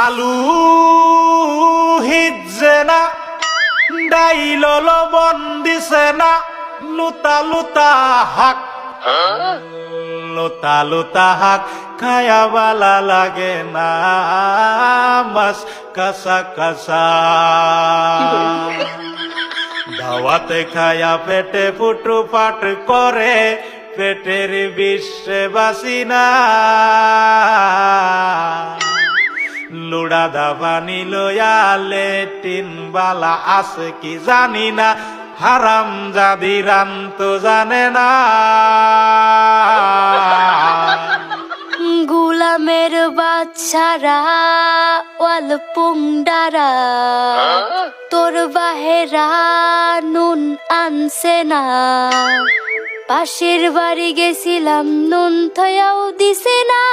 আলু হিজছে না, ডাইল লবণ দিছে না, লুতা লুতা হাক, লুতা লুতা হাক খায়া বালা লাগে না, মাছ কাঁচা কাঁচা। দাওয়াতে খায়া পেটে ফুটু পাট করে, পেটের বিশ্বে বাসি না। লুড়া দাবানি লয়া লেটিন বালা আছে কি জানি না, হারাম জাদি রান তো জানে না। গুলামের বাচ্চারা ওয়াল পুংডারা, তোর বাহেরা নুন আনছে না। পাশের বাড়ি গেছিলাম, নুন থয়াও দিছে না।